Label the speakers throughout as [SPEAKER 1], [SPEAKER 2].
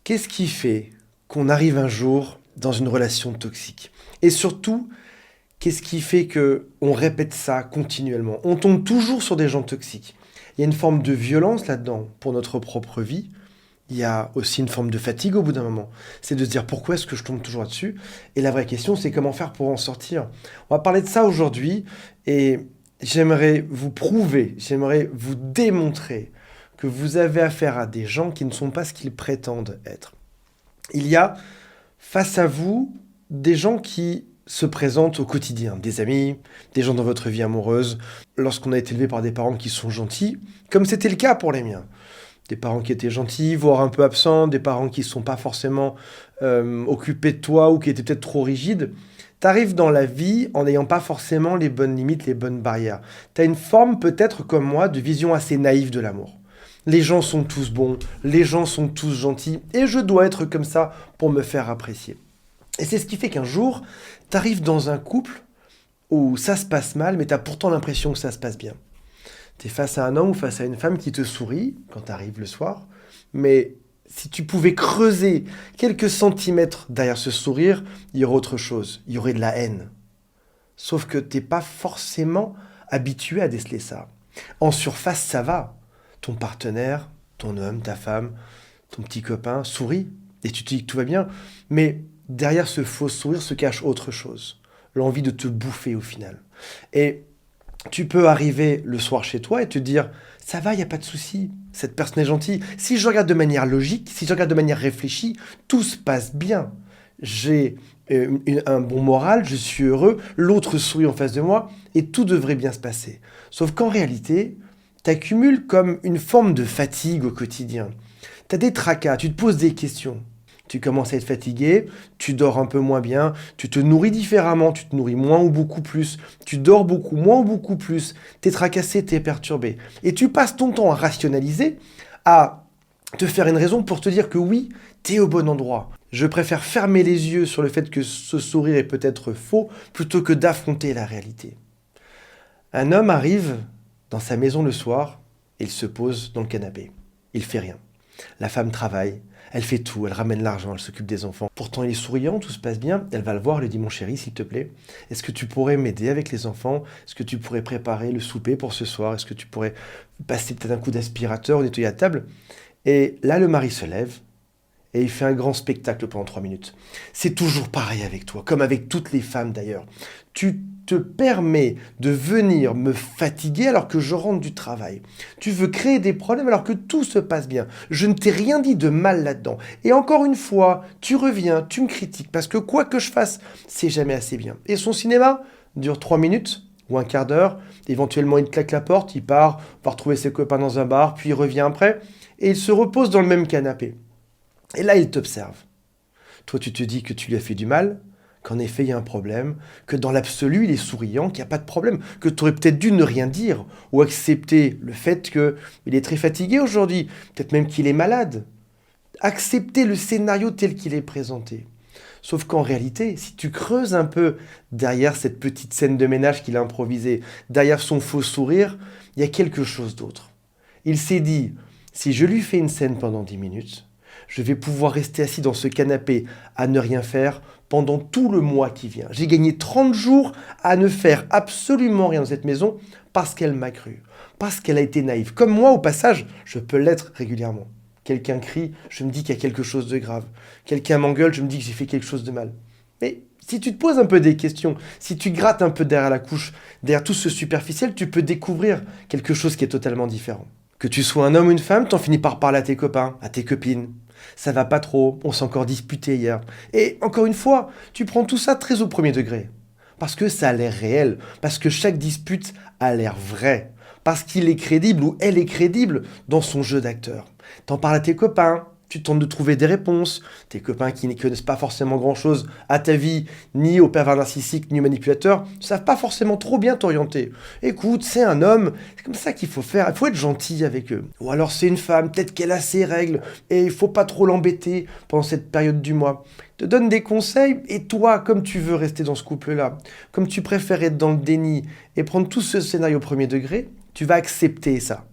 [SPEAKER 1] Qu'est-ce qui fait qu'on arrive un jour dans une relation toxique? Et surtout, qu'est-ce qui fait qu'on répète ça continuellement? On tombe toujours sur des gens toxiques. Il y a une forme de violence là-dedans pour notre propre vie. Il y a aussi une forme de fatigue au bout d'un moment. C'est de se dire pourquoi est-ce que je tombe toujours là-dessus? Et la vraie question, c'est comment faire pour en sortir. On va parler de ça aujourd'hui et j'aimerais vous prouver, j'aimerais vous démontrer que vous avez affaire à des gens qui ne sont pas ce qu'ils prétendent être. Il y a face à vous des gens qui se présentent au quotidien, des amis, des gens dans votre vie amoureuse, lorsqu'on a été élevé par des parents qui sont gentils, comme c'était le cas pour les miens. Des parents qui étaient gentils, voire un peu absents, des parents qui ne sont pas forcément occupés de toi ou qui étaient peut-être trop rigides. Tu arrives dans la vie en n'ayant pas forcément les bonnes limites, les bonnes barrières. Tu as une forme peut-être comme moi de vision assez naïve de l'amour. Les gens sont tous bons, les gens sont tous gentils, et je dois être comme ça pour me faire apprécier. Et c'est ce qui fait qu'un jour, tu arrives dans un couple où ça se passe mal, mais tu as pourtant l'impression que ça se passe bien. Tu es face à un homme ou face à une femme qui te sourit quand tu arrives le soir, mais si tu pouvais creuser quelques centimètres derrière ce sourire, il y aurait autre chose, il y aurait de la haine. Sauf que tu n'es pas forcément habitué à déceler ça. En surface, ça va. Ton partenaire, ton homme, ta femme, ton petit copain sourit et tu te dis que tout va bien. Mais derrière ce faux sourire se cache autre chose. L'envie de te bouffer au final. Et tu peux arriver le soir chez toi et te dire « ça va, il n'y a pas de souci, cette personne est gentille ». Si je regarde de manière logique, si je regarde de manière réfléchie, tout se passe bien. J'ai un bon moral, je suis heureux, l'autre sourit en face de moi et tout devrait bien se passer. Sauf qu'en réalité, tu accumules comme une forme de fatigue au quotidien. Tu as des tracas, tu te poses des questions. Tu commences à être fatigué, tu dors un peu moins bien, tu te nourris différemment, tu te nourris moins ou beaucoup plus, tu dors beaucoup, moins ou beaucoup plus, tu es tracassé, tu es perturbé. Et tu passes ton temps à rationaliser, à te faire une raison pour te dire que oui, tu es au bon endroit. Je préfère fermer les yeux sur le fait que ce sourire est peut-être faux plutôt que d'affronter la réalité. Un homme arrive dans sa maison le soir, et il se pose dans le canapé. Il fait rien. La femme travaille, elle fait tout, elle ramène l'argent, elle s'occupe des enfants. Pourtant, il est souriant, tout se passe bien. Elle va le voir, lui dit « Mon chéri, s'il te plaît, est-ce que tu pourrais m'aider avec les enfants? Est-ce que tu pourrais préparer le souper pour ce soir? Est-ce que tu pourrais passer peut-être un coup d'aspirateur, nettoyer la table ?» Et là, le mari se lève et il fait un grand spectacle pendant 3 minutes. C'est toujours pareil avec toi, comme avec toutes les femmes d'ailleurs. Tu te permets de venir me fatiguer alors que je rentre du travail. Tu veux créer des problèmes alors que tout se passe bien. Je ne t'ai rien dit de mal là-dedans. Et encore une fois, tu reviens, tu me critiques parce que quoi que je fasse, c'est jamais assez bien. Et son cinéma dure 3 minutes ou un quart d'heure. Éventuellement, il claque la porte, il part, va retrouver ses copains dans un bar, puis il revient après et il se repose dans le même canapé. Et là, il t'observe. Toi, tu te dis que tu lui as fait du mal, qu'en effet, il y a un problème, que dans l'absolu, il est souriant, qu'il n'y a pas de problème, que tu aurais peut-être dû ne rien dire ou accepter le fait qu'il est très fatigué aujourd'hui, peut-être même qu'il est malade. Accepter le scénario tel qu'il est présenté. Sauf qu'en réalité, si tu creuses un peu derrière cette petite scène de ménage qu'il a improvisée, derrière son faux sourire, il y a quelque chose d'autre. Il s'est dit, si je lui fais une scène pendant 10 minutes, je vais pouvoir rester assis dans ce canapé à ne rien faire pendant tout le mois qui vient. J'ai gagné 30 jours à ne faire absolument rien dans cette maison parce qu'elle m'a cru, parce qu'elle a été naïve. Comme moi, au passage, je peux l'être régulièrement. Quelqu'un crie, je me dis qu'il y a quelque chose de grave. Quelqu'un m'engueule, je me dis que j'ai fait quelque chose de mal. Mais si tu te poses un peu des questions, si tu grattes un peu derrière la couche, derrière tout ce superficiel, tu peux découvrir quelque chose qui est totalement différent. Que tu sois un homme ou une femme, t'en finis par parler à tes copains, à tes copines. Ça va pas trop, on s'est encore disputé hier. Et encore une fois, tu prends tout ça très au premier degré. Parce que ça a l'air réel, parce que chaque dispute a l'air vraie, parce qu'il est crédible ou elle est crédible dans son jeu d'acteur. T'en parles à tes copains, tu tentes de trouver des réponses, tes copains qui ne connaissent pas forcément grand-chose à ta vie, ni au pervers narcissique, ni au manipulateur, ne savent pas forcément trop bien t'orienter. Écoute, c'est un homme, c'est comme ça qu'il faut faire, il faut être gentil avec eux. Ou alors c'est une femme, peut-être qu'elle a ses règles, et il faut pas trop l'embêter pendant cette période du mois. Te donne des conseils, et toi, comme tu veux rester dans ce couple-là, comme tu préfères être dans le déni et prendre tout ce scénario au premier degré, tu vas accepter ça.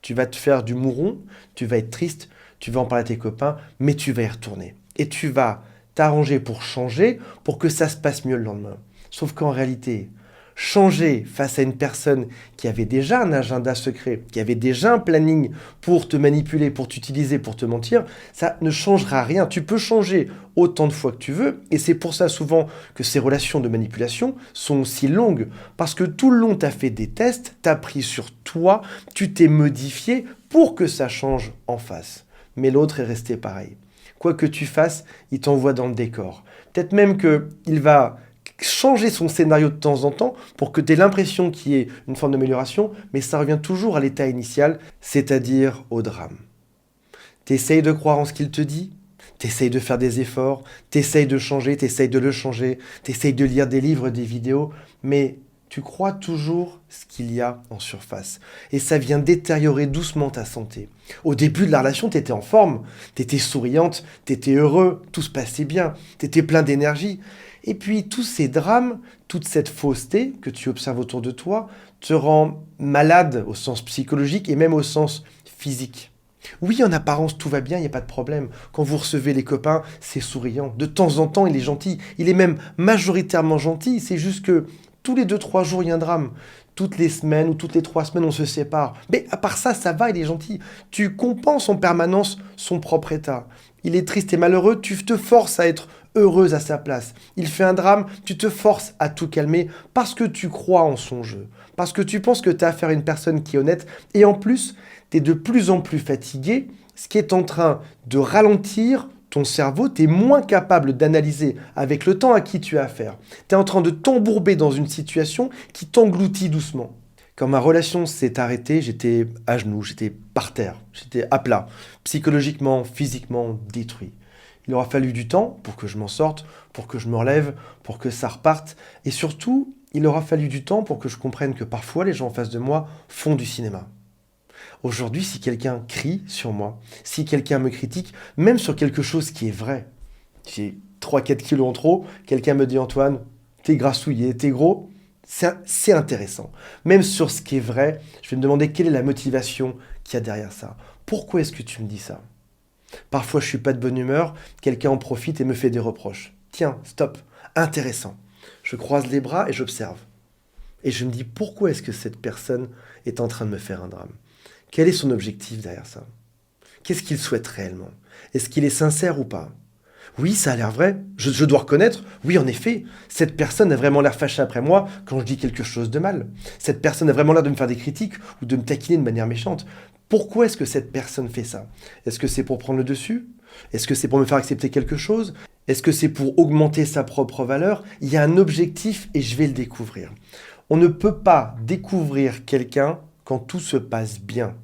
[SPEAKER 1] Tu vas te faire du mouron, tu vas être triste, tu vas en parler à tes copains, mais tu vas y retourner. Et tu vas t'arranger pour changer, pour que ça se passe mieux le lendemain. Sauf qu'en réalité, changer face à une personne qui avait déjà un agenda secret, qui avait déjà un planning pour te manipuler, pour t'utiliser, pour te mentir, ça ne changera rien. Tu peux changer autant de fois que tu veux, et c'est pour ça souvent que ces relations de manipulation sont aussi longues, parce que tout le long, tu as fait des tests, tu as pris sur toi, tu t'es modifié pour que ça change en face. Mais l'autre est resté pareil. Quoi que tu fasses, il t'envoie dans le décor. Peut-être même qu'il va changer son scénario de temps en temps pour que tu aies l'impression qu'il y ait une forme d'amélioration, mais ça revient toujours à l'état initial, c'est-à-dire au drame. T'essayes de croire en ce qu'il te dit, t'essayes de faire des efforts, t'essayes de changer, t'essayes de le changer, t'essayes de lire des livres, des vidéos, mais tu crois toujours ce qu'il y a en surface. Et ça vient détériorer doucement ta santé. Au début de la relation, tu étais en forme, tu étais souriante, tu étais heureux, tout se passait bien, tu étais plein d'énergie. Et puis tous ces drames, toute cette fausseté que tu observes autour de toi, te rend malade au sens psychologique et même au sens physique. Oui, en apparence, tout va bien, il n'y a pas de problème. Quand vous recevez les copains, c'est souriant. De temps en temps, il est gentil. Il est même majoritairement gentil. C'est juste que tous les 2-3 jours, il y a un drame. Toutes les semaines ou toutes les 3 semaines, on se sépare. Mais à part ça, ça va, il est gentil. Tu compenses en permanence son propre état. Il est triste et malheureux, tu te forces à être heureuse à sa place. Il fait un drame, tu te forces à tout calmer parce que tu crois en son jeu. Parce que tu penses que tu as affaire à une personne qui est honnête. Et en plus, tu es de plus en plus fatigué, ce qui est en train de ralentir ton cerveau, tu es moins capable d'analyser avec le temps à qui tu as affaire. Tu es en train de t'embourber dans une situation qui t'engloutit doucement. Quand ma relation s'est arrêtée, j'étais à genoux, j'étais par terre, j'étais à plat, psychologiquement, physiquement détruit. Il aura fallu du temps pour que je m'en sorte, pour que je me relève, pour que ça reparte. Et surtout, il aura fallu du temps pour que je comprenne que parfois les gens en face de moi font du cinéma. Aujourd'hui, si quelqu'un crie sur moi, si quelqu'un me critique, même sur quelque chose qui est vrai, j'ai 3-4 kilos en trop, quelqu'un me dit Antoine, t'es grassouillé, t'es gros, c'est intéressant. Même sur ce qui est vrai, je vais me demander quelle est la motivation qu'il y a derrière ça. Pourquoi est-ce que tu me dis ça? Parfois, je suis pas de bonne humeur, quelqu'un en profite et me fait des reproches. Tiens, stop, intéressant. Je croise les bras et j'observe. Et je me dis, pourquoi est-ce que cette personne est en train de me faire un drame? Quel est son objectif derrière ça? Qu'est-ce qu'il souhaite réellement? Est-ce qu'il est sincère ou pas? Oui, ça a l'air vrai. Je dois reconnaître, oui, en effet, cette personne a vraiment l'air fâchée après moi quand je dis quelque chose de mal. Cette personne a vraiment l'air de me faire des critiques ou de me taquiner de manière méchante. Pourquoi est-ce que cette personne fait ça? Est-ce que c'est pour prendre le dessus? Est-ce que c'est pour me faire accepter quelque chose? Est-ce que c'est pour augmenter sa propre valeur? Il y a un objectif et je vais le découvrir. On ne peut pas découvrir quelqu'un quand tout se passe bien.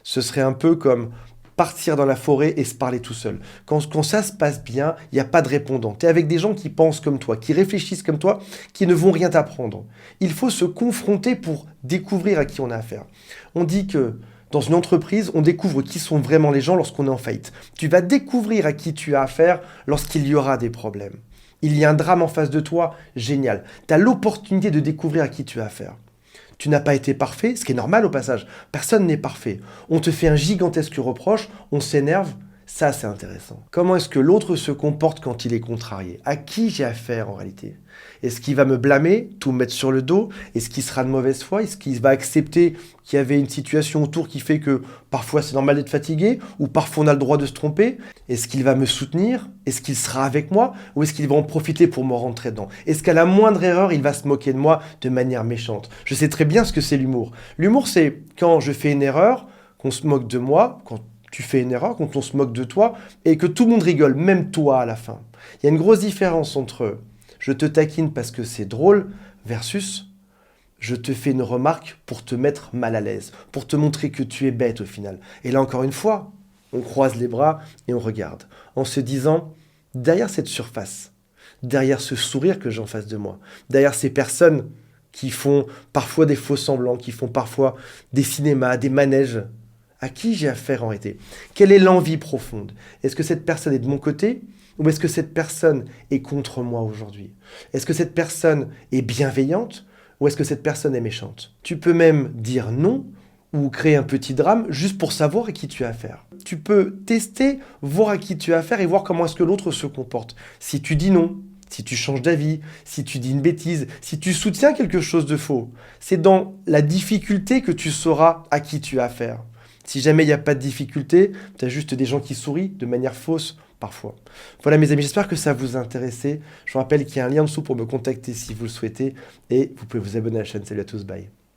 [SPEAKER 1] Ce serait un peu comme partir dans la forêt et se parler tout seul. Quand ça se passe bien, il n'y a pas de répondant. Tu es avec des gens qui pensent comme toi, qui réfléchissent comme toi, qui ne vont rien t'apprendre. Il faut se confronter pour découvrir à qui on a affaire. On dit que dans une entreprise, on découvre qui sont vraiment les gens lorsqu'on est en faillite. Tu vas découvrir à qui tu as affaire lorsqu'il y aura des problèmes. Il y a un drame en face de toi, génial. Tu as l'opportunité de découvrir à qui tu as affaire. Tu n'as pas été parfait, ce qui est normal au passage. Personne n'est parfait. On te fait un gigantesque reproche, on s'énerve. Ça, c'est intéressant. Comment est-ce que l'autre se comporte quand il est contrarié? À qui j'ai affaire en réalité? Est-ce qu'il va me blâmer, tout me mettre sur le dos? Est-ce qu'il sera de mauvaise foi? Est-ce qu'il va accepter qu'il y avait une situation autour qui fait que parfois c'est normal d'être fatigué? Ou parfois on a le droit de se tromper? Est-ce qu'il va me soutenir? Est-ce qu'il sera avec moi? Ou est-ce qu'il va en profiter pour me rentrer dedans? Est-ce qu'à la moindre erreur, il va se moquer de moi de manière méchante? Je sais très bien ce que c'est l'humour. L'humour, c'est quand je fais une erreur, qu'on se moque de moi, quand tu fais une erreur, quand on se moque de toi, et que tout le monde rigole, même toi à la fin. Il y a une grosse différence entre je te taquine parce que c'est drôle versus je te fais une remarque pour te mettre mal à l'aise, pour te montrer que tu es bête au final. Et là encore une fois, on croise les bras et on regarde, en se disant, derrière cette surface, derrière ce sourire que j'ai en face de moi, derrière ces personnes qui font parfois des faux semblants, qui font parfois des cinémas, des manèges, à qui j'ai affaire en réalité? Quelle est l'envie profonde? Est-ce que cette personne est de mon côté ou est-ce que cette personne est contre moi aujourd'hui? Est-ce que cette personne est bienveillante ou est-ce que cette personne est méchante? Tu peux même dire non ou créer un petit drame juste pour savoir à qui tu as affaire. Tu peux tester, voir à qui tu as affaire et voir comment est-ce que l'autre se comporte. Si tu dis non, si tu changes d'avis, si tu dis une bêtise, si tu soutiens quelque chose de faux, c'est dans la difficulté que tu sauras à qui tu as affaire. Si jamais il n'y a pas de difficulté, tu as juste des gens qui sourient de manière fausse parfois. Voilà mes amis, j'espère que ça vous a intéressé. Je vous rappelle qu'il y a un lien en dessous pour me contacter si vous le souhaitez et vous pouvez vous abonner à la chaîne. Salut à tous, bye.